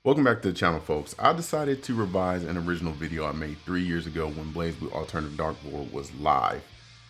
Welcome back to the channel, folks. I decided to revise an original video I made 3 years ago when BlazBlue Alternative DARKWAR was live.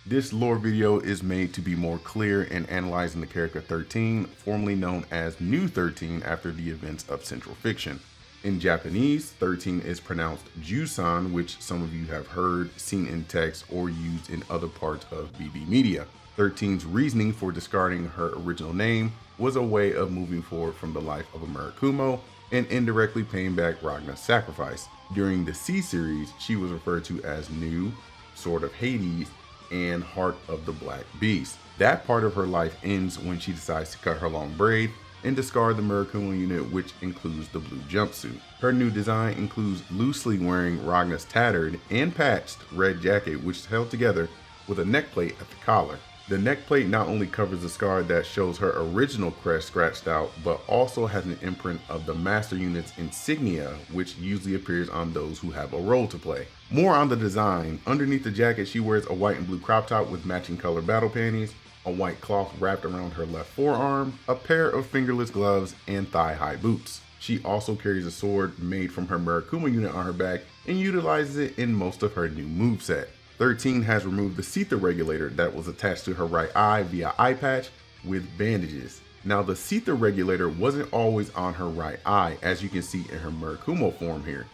This lore video is made to be more clear in analyzing the character 13, formerly known as Nu-13 after the events of Central Fiction. In Japanese, 13 is pronounced Jusan, which some of you have heard, seen in text, or used in other parts of BB media. 13's reasoning for discarding her original name was a way of moving forward from the life of a Murakumo and indirectly paying back Ragna's sacrifice. During the C series, she was referred to as Nu, Sword of Hades, and Heart of the Black Beast. That part of her life ends when she decides to cut her long braid and discard the Murakumo unit, which includes the blue jumpsuit. Her new design includes loosely wearing Ragna's tattered and patched red jacket, which is held together with a neck plate at the collar. The neck plate not only covers the scar that shows her original crest scratched out, but also has an imprint of the Master Unit's insignia, which usually appears on those who have a role to play. More on the design. Underneath the jacket, she wears a white and blue crop top with matching color battle panties, a white cloth wrapped around her left forearm, a pair of fingerless gloves, and thigh-high boots. She also carries a sword made from her Murakumo unit on her back and utilizes it in most of her new moveset. 13 has removed the Sitha regulator that was attached to her right eye via eye patch with bandages. Now the Sitha regulator wasn't always on her right eye, as you can see in her Murakumo form here.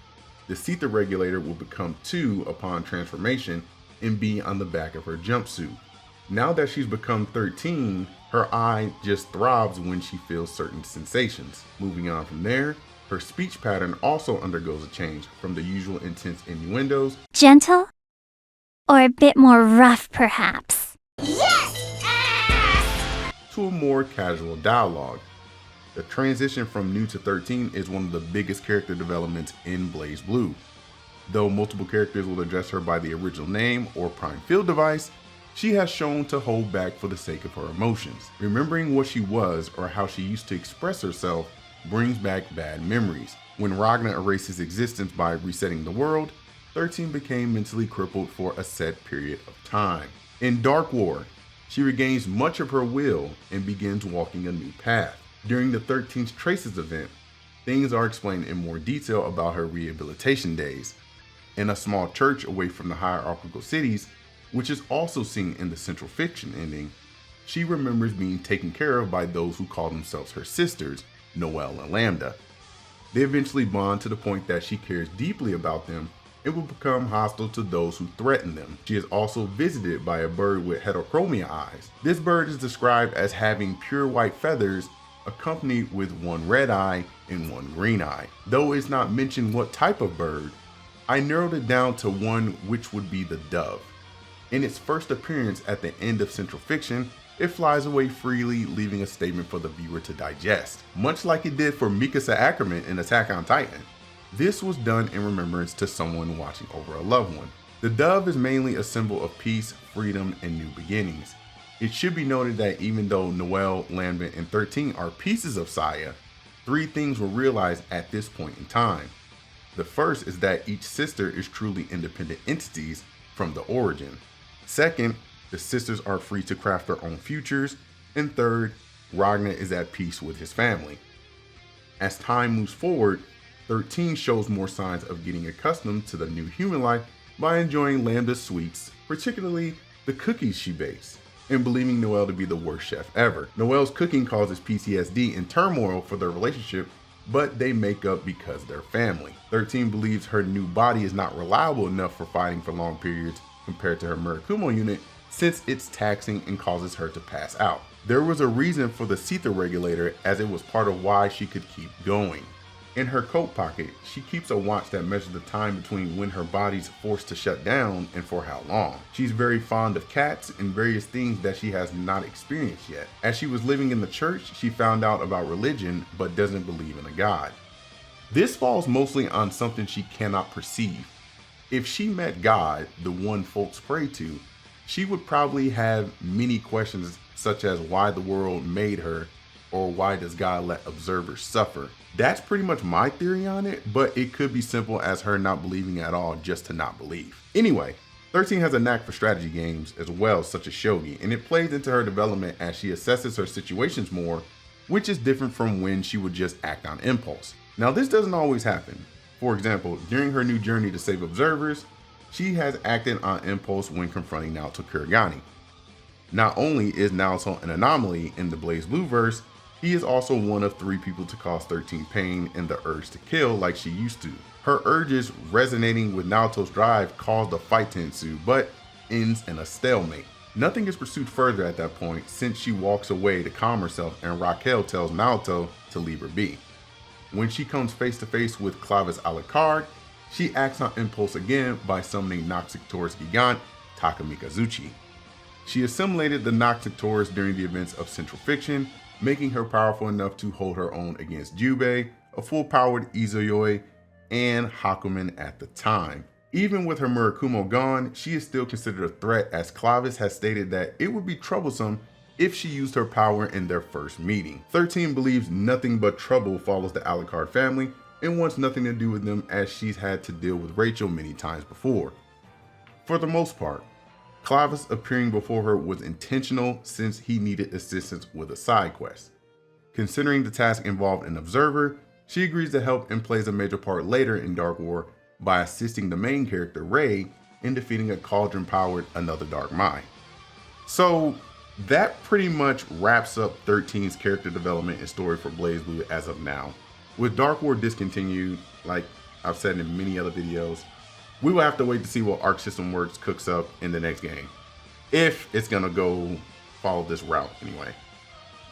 The Sitha regulator will become 2 upon transformation and be on the back of her jumpsuit. Now that she's become 13, her eye just throbs when she feels certain sensations. Moving on from there, her speech pattern also undergoes a change from the usual intense innuendos, gentle, or a bit more rough, perhaps. Yes! to a more casual dialogue. The transition from Nu to 13 is one of the biggest character developments in BlazBlue. Though multiple characters will address her by the original name or prime field device, she has shown to hold back for the sake of her emotions. Remembering what she was or how she used to express herself brings back bad memories. When Ragna erases existence by resetting the world, 13 became mentally crippled for a set period of time. In DARKWAR, she regains much of her will and begins walking a new path. During the 13's Traces event, things are explained in more detail about her rehabilitation days. In a small church away from the hierarchical cities, which is also seen in the Central Fiction ending, she remembers being taken care of by those who call themselves her sisters, Noelle and Lambda. They eventually bond to the point that she cares deeply about them and will become hostile to those who threaten them. She is also visited by a bird with heterochromia eyes. This bird is described as having pure white feathers accompanied with one red eye and one green eye. Though it's not mentioned what type of bird, I narrowed it down to one which would be the dove. In its first appearance at the end of Central Fiction, it flies away freely, leaving a statement for the viewer to digest, much like it did for Mikasa Ackerman in Attack on Titan. This was done in remembrance to someone watching over a loved one. The dove is mainly a symbol of peace, freedom, and new beginnings. It should be noted that even though Noelle, Lambda, and 13 are pieces of Saya, 3 things were realized at this point in time. The first is that each sister is truly independent entities from the origin. Second, the sisters are free to craft their own futures. And third, Ragna is at peace with his family. As time moves forward, 13 shows more signs of getting accustomed to the new human life by enjoying Lambda's sweets, particularly the cookies she bakes, and believing Noelle to be the worst chef ever. Noelle's cooking causes PTSD and turmoil for their relationship, but they make up because they're family. 13 believes her new body is not reliable enough for fighting for long periods compared to her Murakumo unit, since it's taxing and causes her to pass out. There was a reason for the Sitha regulator, as it was part of why she could keep going. In her coat pocket, she keeps a watch that measures the time between when her body's forced to shut down and for how long. She's very fond of cats and various things that she has not experienced yet. As she was living in the church, she found out about religion but doesn't believe in a god. This falls mostly on something she cannot perceive. If she met God, the one folks pray to, she would probably have many questions such as why the world made her, or why does God let observers suffer. That's pretty much my theory on it, but it could be simple as her not believing at all just to not believe. Anyway, 13 has a knack for strategy games as well, such as shogi, and it plays into her development as she assesses her situations more, which is different from when she would just act on impulse. Now, this doesn't always happen. For example, during her new journey to save observers, she has acted on impulse when confronting Naoto Kurigane. Not only is Naoto an anomaly in the BlazBlue verse, he is also one of 3 people to cause 13 pain and the urge to kill like she used to. Her urges resonating with Naoto's drive caused a fight to ensue, but ends in a stalemate. Nothing is pursued further at that point since she walks away to calm herself and Raquel tells Naoto to leave her be. When she comes face to face with Clavis Alucard, she acts on impulse again by summoning Noxictor's Gigant, Takamikazuchi. She assimilated the Noxictors during the events of Central Fiction, making her powerful enough to hold her own against Jubei, a full-powered Izuyoi, and Hakumen at the time. Even with her Murakumo gone, she is still considered a threat as Clavis has stated that it would be troublesome if she used her power in their first meeting. 13 believes nothing but trouble follows the Alucard family and wants nothing to do with them as she's had to deal with Rachel many times before. For the most part, Clavis appearing before her was intentional since he needed assistance with a side quest. Considering the task involved an observer, she agrees to help and plays a major part later in Dark War by assisting the main character Rei in defeating a cauldron-powered Another Dark Mind. So that pretty much wraps up 13's character development and story for BlazBlue as of now. With Dark War discontinued, like I've said in many other videos, we will have to wait to see what Arc System Works cooks up in the next game. If it's gonna go follow this route anyway.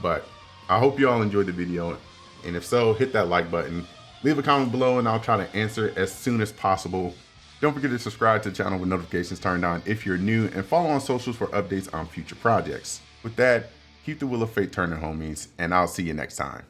But I hope you all enjoyed the video, and if so, hit that like button. Leave a comment below and I'll try to answer as soon as possible. Don't forget to subscribe to the channel with notifications turned on if you're new, and follow on socials for updates on future projects. With that, keep the wheel of fate turning, homies, and I'll see you next time.